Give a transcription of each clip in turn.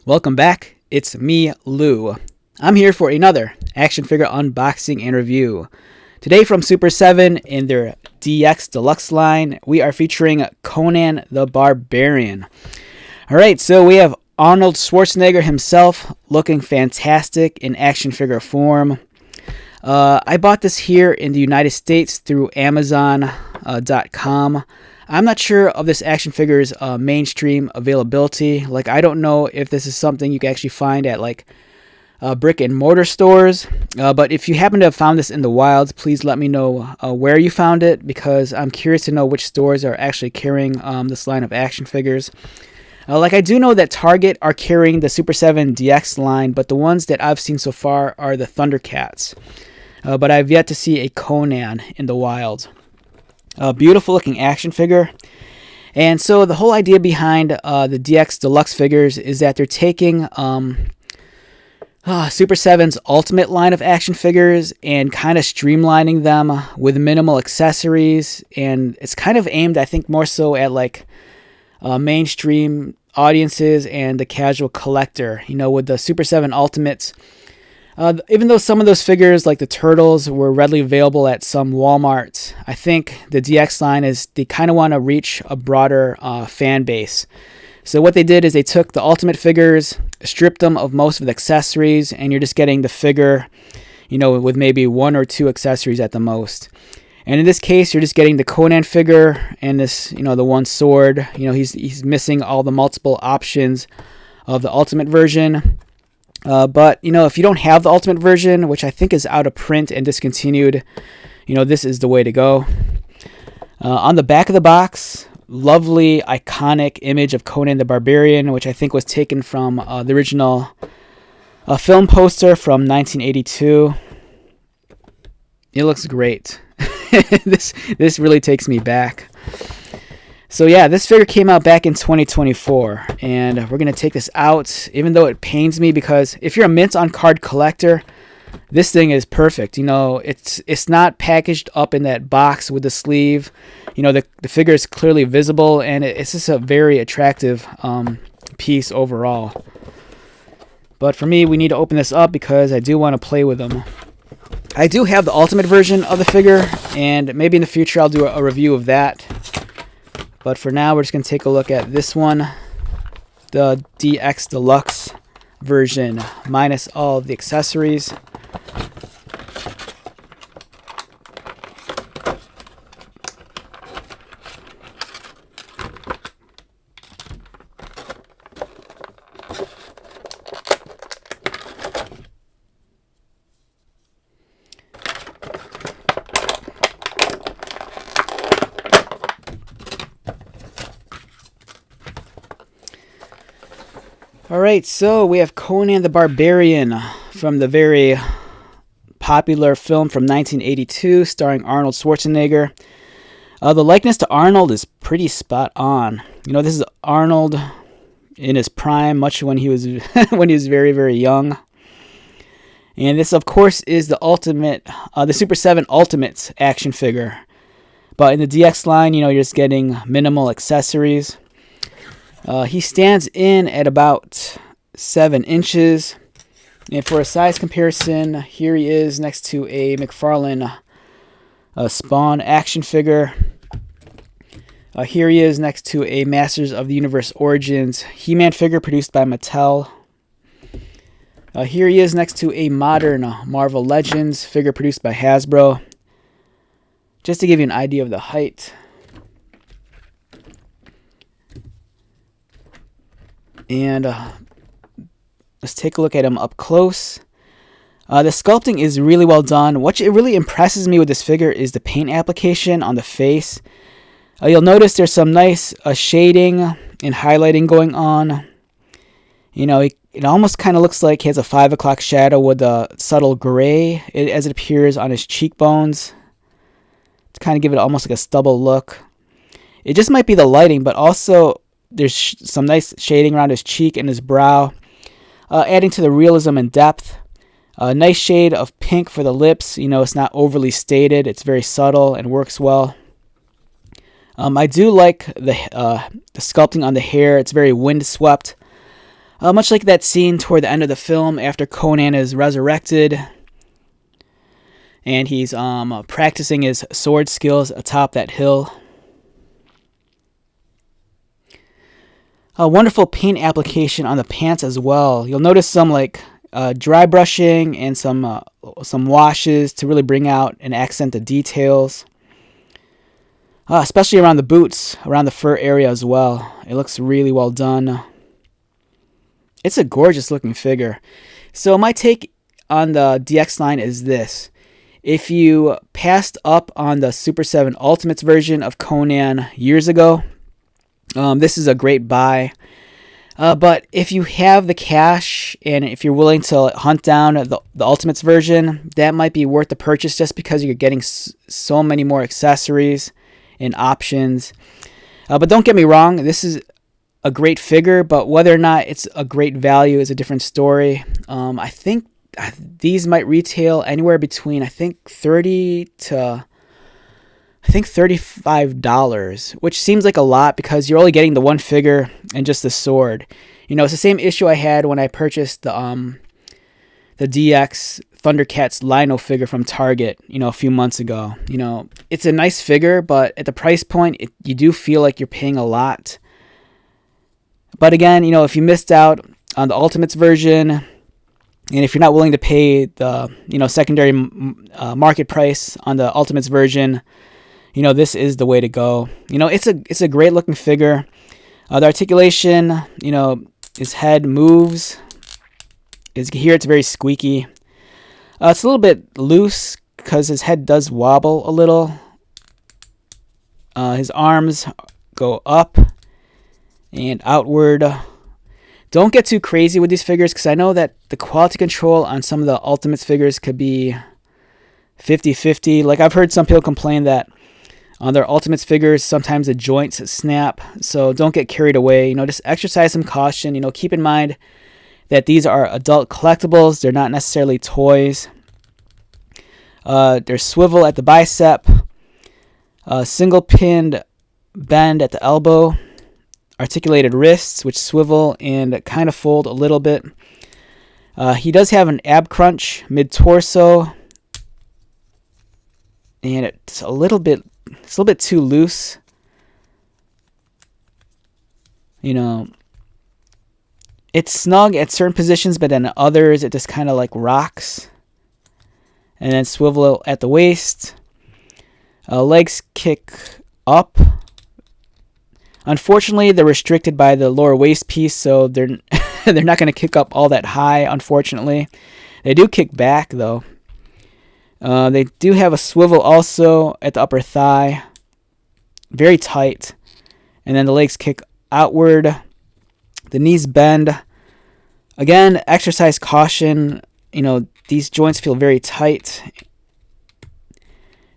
Welcome back. It's me, Lou. I'm here for another action figure unboxing and review. Today from Super7 in their DX Deluxe line, we are featuring Conan the Barbarian. Alright, so we have Arnold Schwarzenegger himself looking fantastic in action figure form. I bought this here in the United States through Amazon.com. I'm not sure of this action figure's mainstream availability. Like, I don't know if this is something you can actually find at like brick and mortar stores. But if you happen to have found this in the wilds, please let me know where you found it, because I'm curious to know which stores are actually carrying this line of action figures. Like, I do know that Target are carrying the Super7 DX line, but the ones that I've seen so far are the Thundercats. But I've yet to see a Conan in the wild. Beautiful looking action figure. And so the whole idea behind the DX Deluxe figures is that they're taking Super7's Ultimate line of action figures and kind of streamlining them with minimal accessories. And it's kind of aimed, I think, more so at like mainstream audiences and the casual collector. You know, with the Super7 Ultimates, even though some of those figures, like the Turtles, were readily available at some Walmarts, I think the DX line is they kind of want to reach a broader fan base. So what they did is they took the Ultimate figures, stripped them of most of the accessories, and you're just getting the figure, you know, with maybe one or two accessories at the most. And in this case, you're just getting the Conan figure and this, you know, the one sword. You know, he's missing all the multiple options of the Ultimate version. But, you know, if you don't have the Ultimate version, which I think is out of print and discontinued, you know, this is the way to go. On the back of the box, lovely, iconic image of Conan the Barbarian, which I think was taken from the original film poster from 1982. It looks great. This really takes me back. So yeah, this figure came out back in 2024, and we're going to take this out, even though it pains me, because if you're a mint on card collector, this thing is perfect. You know, it's not packaged up in that box with the sleeve. You know, the figure is clearly visible, and it's just a very attractive piece overall. But for me, we need to open this up because I do want to play with them. I do have the Ultimate version of the figure, and maybe in the future I'll do a review of that. But for now, we're just going to take a look at this one, the DX Deluxe version, minus all of the accessories. Alright, so we have Conan the Barbarian from the very popular film from 1982 starring Arnold Schwarzenegger. The likeness to Arnold is pretty spot on. You know, this is Arnold in his prime, much when he was when he was very, very young. And this, of course, is the Ultimate, the Super7 Ultimates action figure. But in the DX line, you know, you're just getting minimal accessories. He stands in at about 7 inches. And for a size comparison, here he is next to a McFarlane Spawn action figure. Here he is next to a Masters of the Universe Origins He-Man figure produced by Mattel. Here he is next to a modern Marvel Legends figure produced by Hasbro. Just to give you an idea of the height. And let's take a look at him up close. The sculpting is really well done. What really impresses me with this figure is the paint application on the face. You'll notice there's some nice shading and highlighting going on. You know, it almost kind of looks like he has a 5 o'clock shadow with a subtle gray as it appears on his cheekbones, to kind of give it almost like a stubble look. It just might be the lighting, but also there's some nice shading around his cheek and his brow, adding to the realism and depth. A nice shade of pink for the lips. You know, it's not overly stated. It's very subtle and works well. I do like the sculpting on the hair. It's very windswept. Much like that scene toward the end of the film after Conan is resurrected and he's practicing his sword skills atop that hill. A wonderful paint application on the pants as well. You'll notice some dry brushing and some washes to really bring out and accent the details. Especially around the boots, around the fur area as well. It looks really well done. It's a gorgeous looking figure. So my take on the DX line is this. If you passed up on the Super 7 Ultimates version of Conan years ago, this is a great buy. But if you have the cash and if you're willing to hunt down the Ultimates version, that might be worth the purchase just because you're getting so many more accessories and options. But don't get me wrong, this is a great figure, but whether or not it's a great value is a different story. I think these might retail anywhere between $30 to $35, which seems like a lot because you're only getting the one figure and just the sword. It's the same issue I had when I purchased the DX Thundercats Lino figure from Target, a few months ago. It's a nice figure, but at the price point, you do feel like you're paying a lot. But again, if you missed out on the Ultimates version, and if you're not willing to pay the, secondary market price on the Ultimates version, this is the way to go. It's a great looking figure. The articulation, his head moves. As you can hear, it's very squeaky. It's a little bit loose because his head does wobble a little. His arms go up and outward. Don't get too crazy with these figures because I know that the quality control on some of the Ultimates figures could be 50-50. Like I've heard some people complain that on their Ultimates figures sometimes the joints snap. So don't get carried away. Just exercise some caution. Keep in mind that these are adult collectibles. They're not necessarily toys. There's swivel at the bicep, single pinned bend at the elbow, articulated wrists which swivel and kind of fold a little bit. He does have an ab crunch mid-torso, and it's a little bit too loose. It's snug at certain positions, but then others it just kind of rocks. And then swivel at the waist. Legs kick up. Unfortunately, they're restricted by the lower waist piece, so they're not going to kick up all that high, unfortunately. They do kick back, though. They do have a swivel also at the upper thigh. Very tight. And then the legs kick outward. The knees bend. Again, exercise caution. These joints feel very tight.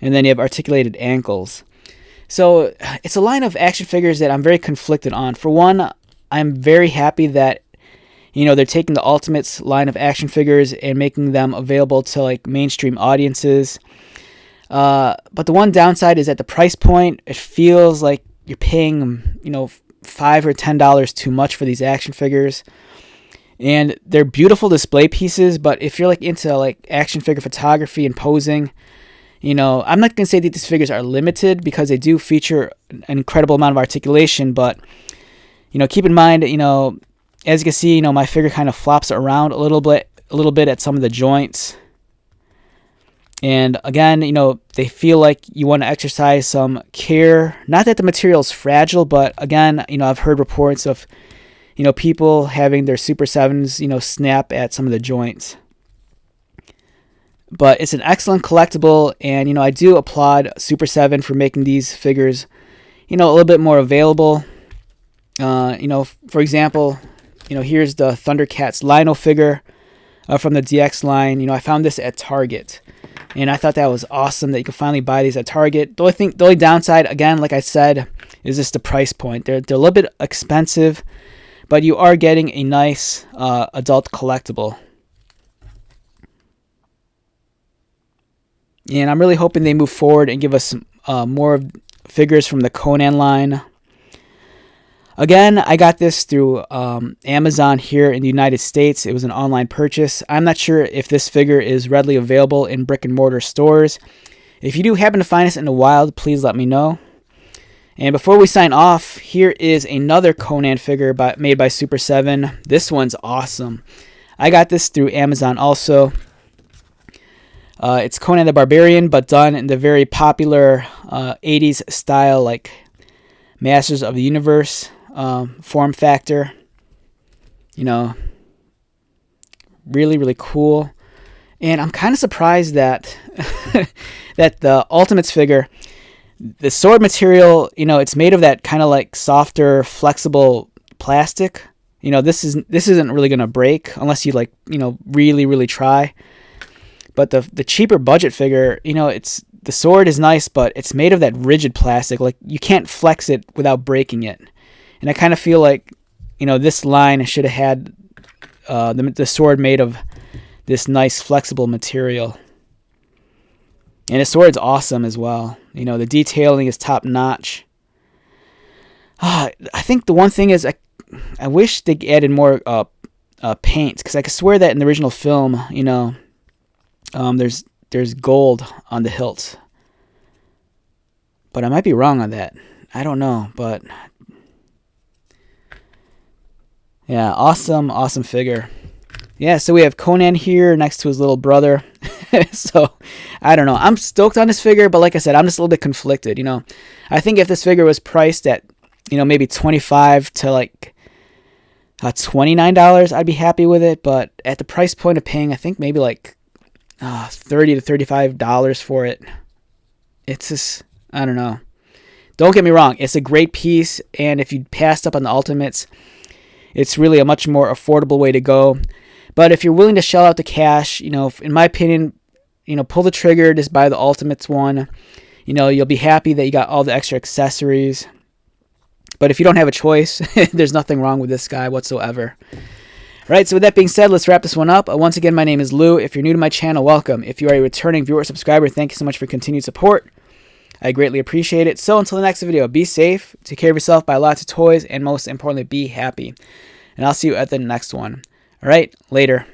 And then you have articulated ankles. So it's a line of action figures that I'm very conflicted on. For one, I'm very happy that they're taking the Ultimates line of action figures and making them available to mainstream audiences. But the one downside is at the price point, it feels like you're paying $5 or $10 too much for these action figures. And they're beautiful display pieces, but if you're into action figure photography and posing, I'm not going to say that these figures are limited because they do feature an incredible amount of articulation, but keep in mind, as you can see, my figure kind of flops around a little bit at some of the joints. And again, they feel like you want to exercise some care. Not that the material is fragile, but again, I've heard reports of people having their Super 7s, snap at some of the joints. But it's an excellent collectible, and I do applaud Super 7 for making these figures, a little bit more available. For example, here's the Thundercats Lino figure from the DX line. I found this at Target, and I thought that was awesome that you could finally buy these at Target. The only downside, again, like I said, is just the price point. They're a little bit expensive, but you are getting a nice adult collectible. And I'm really hoping they move forward and give us more figures from the Conan line. Again, I got this through Amazon here in the United States. It was an online purchase. I'm not sure if this figure is readily available in brick and mortar stores. If you do happen to find this in the wild, please let me know. And before we sign off, here is another Conan figure made by Super7. This one's awesome. I got this through Amazon also. It's Conan the Barbarian, but done in the very popular 80s style, like Masters of the Universe form factor. You know, really, really cool. And I'm kind of surprised that that the Ultimates figure, the sword material, you know, it's made of that kind of like softer, flexible plastic. You know, this isn't really gonna break unless you like, you know, really, really try. But the cheaper budget figure, you know, the sword is nice, but it's made of that rigid plastic. Like, you can't flex it without breaking it. And I kind of feel like, you know, this line should have had the sword made of this nice flexible material. And the sword's awesome as well. You know, the detailing is top notch. I think the one thing is I wish they added more paint, because I could swear that in the original film, you know, there's gold on the hilt. But I might be wrong on that. I don't know, but yeah, awesome figure. Yeah, so we have Conan here next to his little brother. So, I don't know. I'm stoked on this figure, but like I said, I'm just a little bit conflicted, you know. I think if this figure was priced at, you know, maybe $25 to like $29, I'd be happy with it. But at the price point of paying, I think maybe like $30 to $35 for it, it's just, I don't know. Don't get me wrong, it's a great piece, and if you passed up on the Ultimates, it's really a much more affordable way to go. But if you're willing to shell out the cash, you know, in my opinion, you know, pull the trigger, just buy the Ultimates one. You know, you'll be happy that you got all the extra accessories. But if you don't have a choice, there's nothing wrong with this guy whatsoever. Alright, so with that being said, let's wrap this one up. Once again, my name is Lou. If you're new to my channel, welcome. If you are a returning viewer or subscriber, thank you so much for continued support. I greatly appreciate it. So until the next video, be safe, take care of yourself, buy lots of toys, and most importantly, be happy. And I'll see you at the next one. Alright, later.